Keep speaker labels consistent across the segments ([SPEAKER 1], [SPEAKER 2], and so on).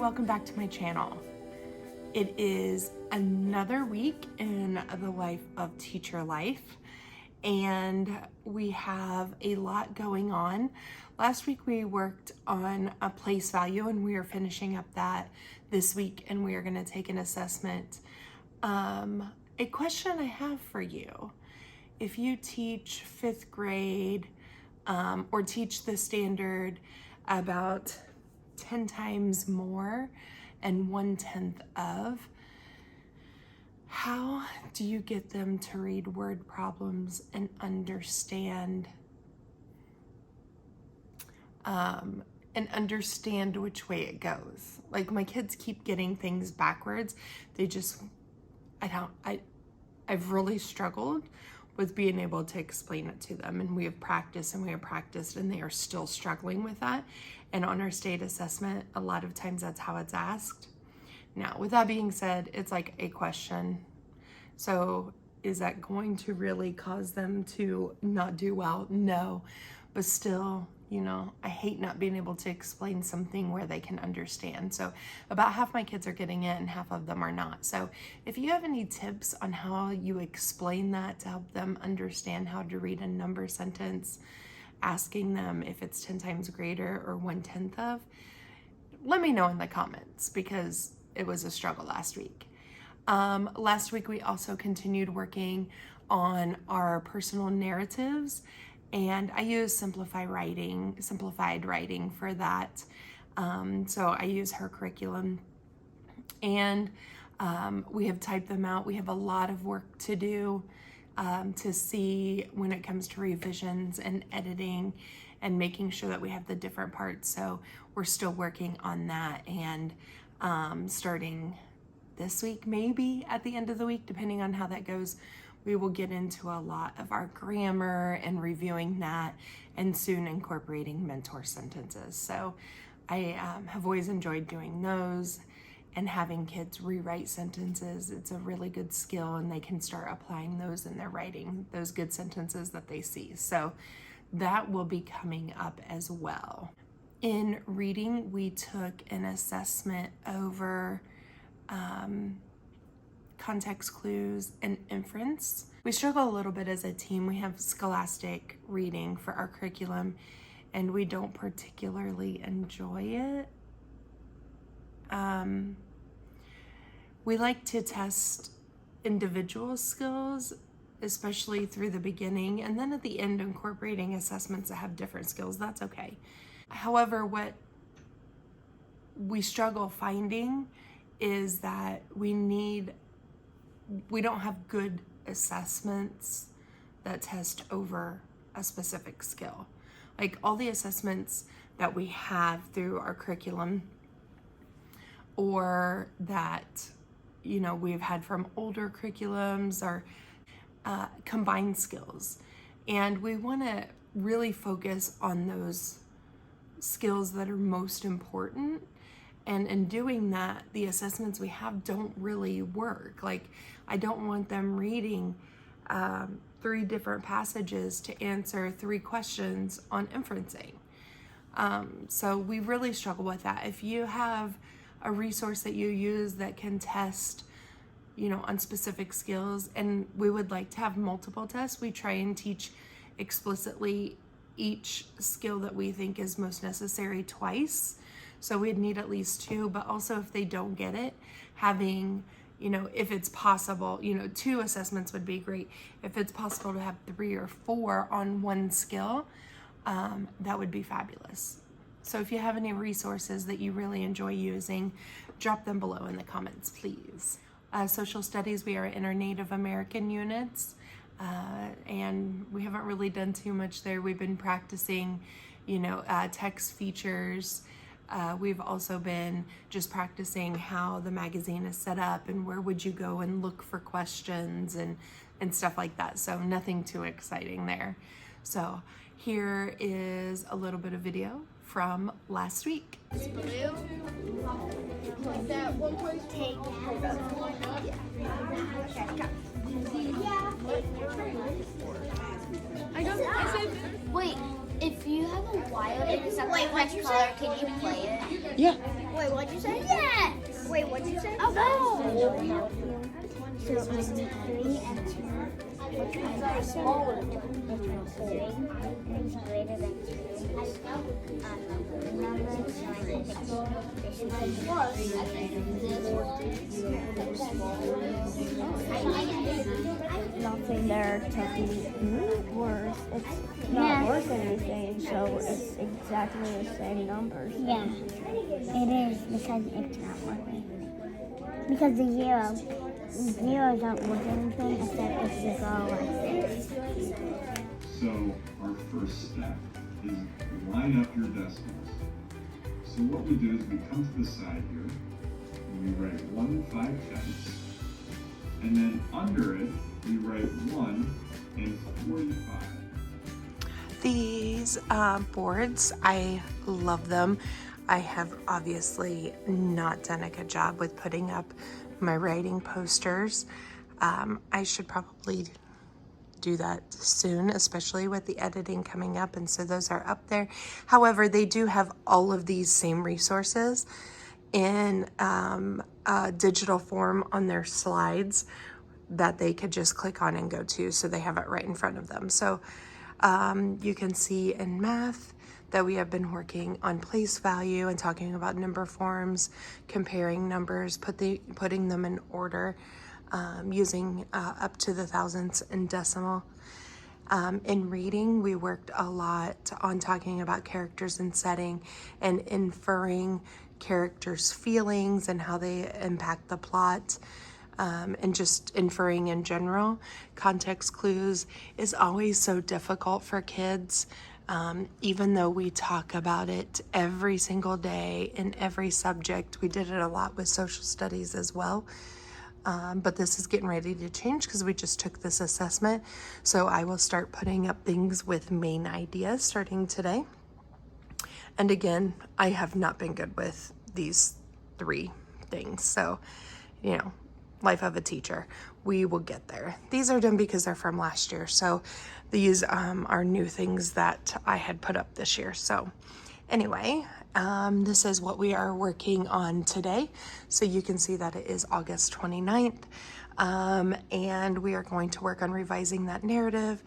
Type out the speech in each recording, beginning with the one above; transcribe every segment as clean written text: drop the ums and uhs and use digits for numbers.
[SPEAKER 1] welcome back to my channel. It is another week in the life of teacher life, and we have a lot going on. Last week we worked on a place value, and we are finishing up that this week, and we are going to take an assessment. A question I have for you: if you teach 5th grade or teach the standard about 10 times more and 1/10 of, how do you get them to read word problems and understand which way it goes? Like, my kids keep getting things backwards. I've really struggled with being able to explain it to them, and we have practiced and they are still struggling with that. And on our state assessment, a lot of times that's how it's asked. Now, with that being said, it's like a question. So is that going to really cause them to not do well? No, but still, you know, I hate not being able to explain something where they can understand. So about half my kids are getting it and half of them are not. So if you have any tips on how you explain that to help them understand how to read a number sentence, asking them if it's 10 times greater or 1/10 of, let me know in the comments, because it was a struggle last week. Last week we also continued working on our personal narratives, and I use simplified writing for that. So I use her curriculum, and we have typed them out. We have a lot of work to do to see when it comes to revisions and editing and making sure that we have the different parts. So we're still working on that, and starting this week, maybe at the end of the week, depending on how that goes, we will get into a lot of our grammar and reviewing that, and soon incorporating mentor sentences. So I have always enjoyed doing those and having kids rewrite sentences. It's a really good skill, and they can start applying those in their writing, those good sentences that they see. So that will be coming up as well. In reading, we took an assessment over context clues and inference. We struggle a little bit as a team. We have scholastic reading for our curriculum, and we don't particularly enjoy it. We like to test individual skills, especially through the beginning, and then at the end incorporating assessments that have different skills. That's okay. However, what we struggle finding is that we don't have good assessments that test over a specific skill. Like, all the assessments that we have through our curriculum, or that, you know, we've had from older curriculums, are combined skills. And we want to really focus on those skills that are most important. And in doing that, the assessments we have don't really work. Like, I don't want them reading 3 different passages to answer 3 questions on inferencing. So we really struggle with that. If you have a resource that you use that can test, you know, on specific skills, and we would like to have multiple tests, we try and teach explicitly each skill that we think is most necessary twice. So we'd need at least 2, but also if they don't get it, having, you know, if it's possible, you know, 2 assessments would be great. If it's possible to have 3 or 4 on one skill, that would be fabulous. So if you have any resources that you really enjoy using, drop them below in the comments, please. Social studies, we are in our Native American units, and we haven't really done too much there. We've been practicing, you know, text features. We've also been just practicing how the magazine is set up and where would you go and look for questions and stuff like that. So nothing too exciting there. So here is a little bit of video from last week.
[SPEAKER 2] Wait, if you have a wild and it's a which color, can you play it?
[SPEAKER 1] Yeah.
[SPEAKER 2] Wait, what'd you say? Yes! Wait, what'd you say? Oh, no! So, 3 and 2. Which one's smaller? Which one's 3 is greater than 2. Number, so I think this is
[SPEAKER 3] nothing there to be worse. It's not worth anything, so it's exactly the same numbers.
[SPEAKER 2] Yeah, it is because it's not working. Because the zeros aren't worth anything except if you go like this.
[SPEAKER 4] So our first step is line up your decimals. So what we do is we come to the side here, and we write 1 5/10, and then under it, we write 1 and 45.
[SPEAKER 1] These boards, I love them. I have obviously not done a good job with putting up my writing posters. I should probably do that soon, especially with the editing coming up, and so those are up there. However, they do have all of these same resources in digital form on their slides that they could just click on and go to, so they have it right in front of them. So you can see in math that we have been working on place value and talking about number forms, comparing numbers, putting them in order, using up to the thousandths and decimal. In reading, we worked a lot on talking about characters and setting and inferring characters' feelings and how they impact the plot, and just inferring in general. Context clues is always so difficult for kids. Even though we talk about it every single day in every subject, we did it a lot with social studies as well. But this is getting ready to change because we just took this assessment. So I will start putting up things with main ideas starting today. And again, I have not been good with these 3 things. So, you know, life of a teacher. We will get there. These are done because they're from last year. So these are new things that I had put up this year. So anyway, this is what we are working on today. So you can see that it is August 29th. And we are going to work on revising that narrative.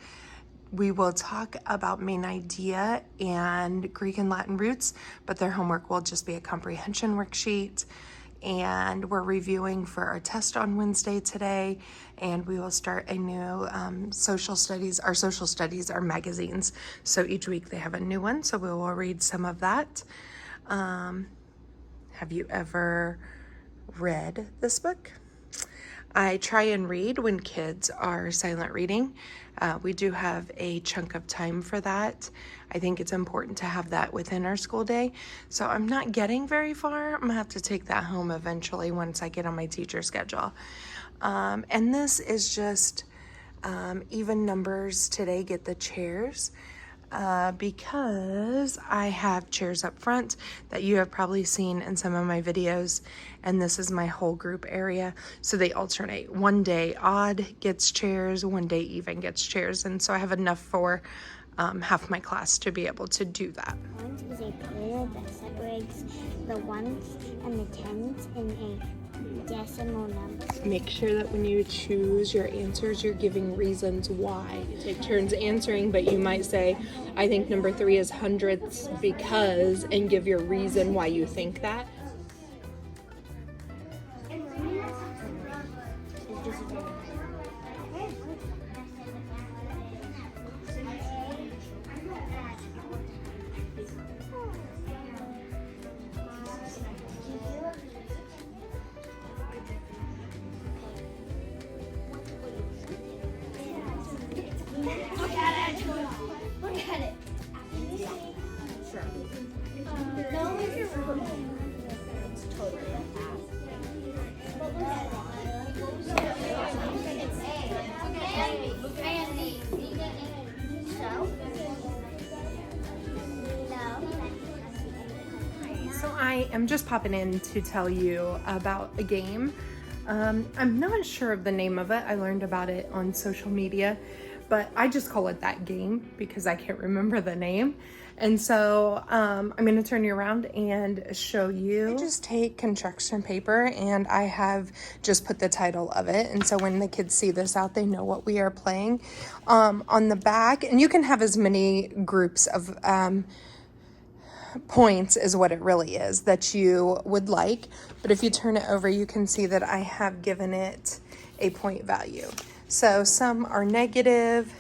[SPEAKER 1] We will talk about main idea and Greek and Latin roots, but their homework will just be a comprehension worksheet. And we're reviewing for our test on Wednesday today, and we will start a new social studies. Our social studies are magazines, so each week they have a new one, so we will read some of that. Have you ever read this book? I try and read when kids are silent reading. We do have a chunk of time for that. I think it's important to have that within our school day. So I'm not getting very far. I'm gonna have to take that home eventually once I get on my teacher schedule. And this is just even numbers today, get the chairs. Because I have chairs up front that you have probably seen in some of my videos, and this is my whole group area, so they alternate. One day odd gets chairs, one day even gets chairs, and so I have enough for half my class to be able to do that.
[SPEAKER 2] Ones is a pair that separates the ones and the tens in a decimal number.
[SPEAKER 1] Make sure that when you choose your answers, you're giving reasons why. You take turns answering, but you might say, I think number 3 is hundredths because, and give your reason why you think that. So I am just popping in to tell you about a game. I'm not sure of the name of it. I learned about it on social media, but I just call it that game because I can't remember the name. And so I'm going to turn you around and show you. I just take construction paper and I have just put the title of it. And so when the kids see this out, they know what we are playing. On the back, and you can have as many groups of points is what it really is that you would like. But if you turn it over, you can see that I have given it a point value. So some are negative.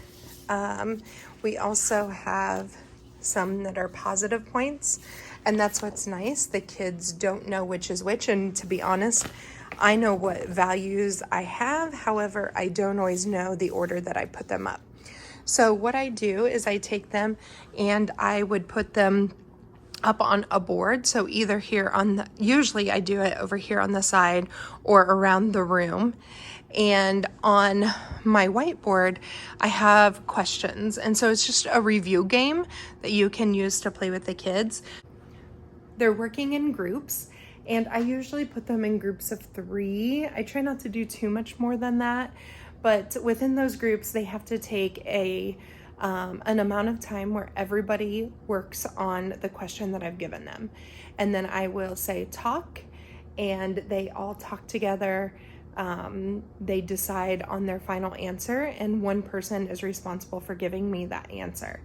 [SPEAKER 1] We also have some that are positive points, and that's what's nice. The kids don't know which is which, and to be honest, I know what values I have. However, I don't always know the order that I put them up. So what I do is I take them and I would put them up on a board. So either here on the, usually I do it over here on the side or around the room. And on my whiteboard, I have questions. And so it's just a review game that you can use to play with the kids. They're working in groups, and I usually put them in groups of 3. I try not to do too much more than that, but within those groups, they have to take an amount of time where everybody works on the question that I've given them. And then I will say talk, and they all talk together. They decide on their final answer, and one person is responsible for giving me that answer.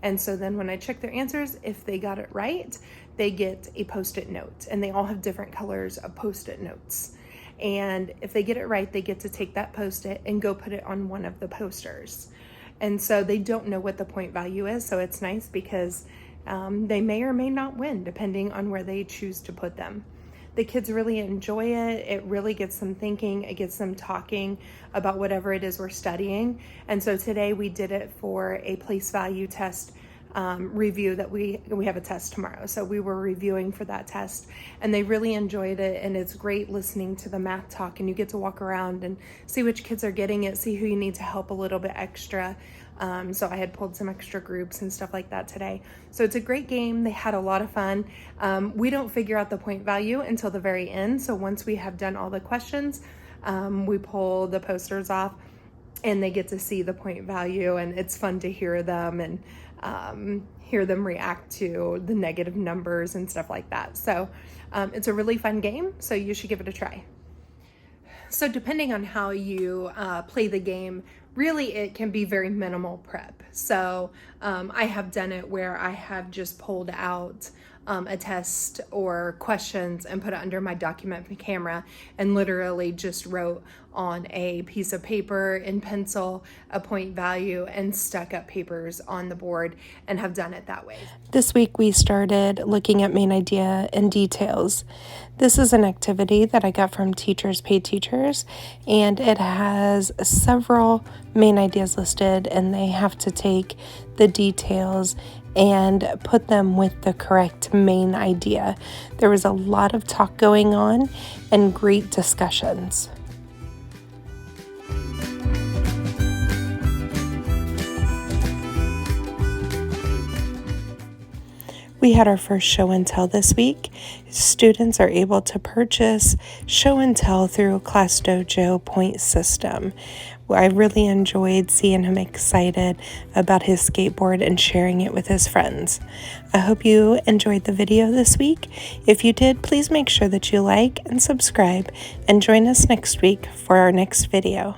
[SPEAKER 1] And so then when I check their answers, if they got it right, they get a Post-it note, and they all have different colors of Post-it notes. And if they get it right, they get to take that Post-it and go put it on one of the posters. And so they don't know what the point value is. So it's nice because they may or may not win depending on where they choose to put them. The kids really enjoy it. It really gets them thinking. It gets them talking about whatever it is we're studying. And so today we did it for a place value test review that we have a test tomorrow. So we were reviewing for that test, and they really enjoyed it. And it's great listening to the math talk, and you get to walk around and see which kids are getting it, see who you need to help a little bit extra. So I had pulled some extra groups and stuff like that today. So it's a great game. They had a lot of fun. We don't figure out the point value until the very end. So once we have done all the questions, we pull the posters off and they get to see the point value, and it's fun to hear them and hear them react to the negative numbers and stuff like that. So it's a really fun game. So you should give it a try. So depending on how you play the game, really it can be very minimal prep. So I have done it where I have just pulled out a test or questions and put it under my document camera and literally just wrote on a piece of paper in pencil a point value and stuck up papers on the board and have done it that way. This week we started looking at main idea and details. This is an activity that I got from Teachers Pay Teachers, and it has several main ideas listed, and they have to take the details and put them with the correct main idea. There was a lot of talk going on and great discussions. We had our first show and tell this week. Students are able to purchase show and tell through Class Dojo point system. I really enjoyed seeing him excited about his skateboard and sharing it with his friends. I hope you enjoyed the video this week. If you did, please make sure that you like and subscribe and join us next week for our next video.